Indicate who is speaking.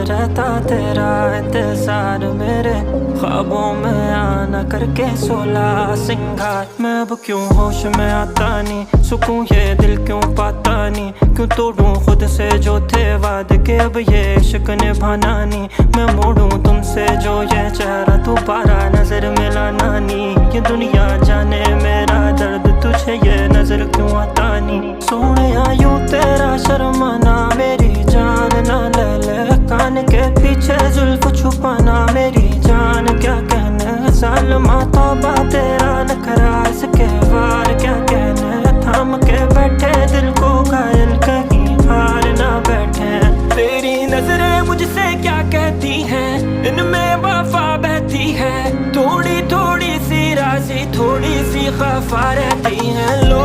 Speaker 1: रहता तेरा इंतजार, मेरे ख्वाबों में आना करके 16 सिंगार। मैं अब क्यों होश में आता नहीं, सुकून ये दिल क्यों पाता नहीं, क्यों तोड़ूं खुद से जो थे वादे के अब ये इश्क निभाना नहीं। मैं मोड़ूं तुमसे जो ये चेहरा दोबारा नजर मिलाना नहीं, ये दुनिया जाने मेरा दर्द तुझे ये नजर क्यों आता नहीं। सोने यूं तेरा शर्माना मेरी जान ना ले ले, कान के पीछे जुल्फ छुपाना मेरी जान क्या कहने। सालमा तौबा तेरा नखरा इसके वार क्या कहने, थाम के बैठे दिल को घायल कहीं हार ना बैठे। तेरी नजरें मुझसे क्या कहती हैं, इनमें वफा बहती है, थोड़ी थोड़ी सी राज़ी थोड़ी सी खफा रहती है। लो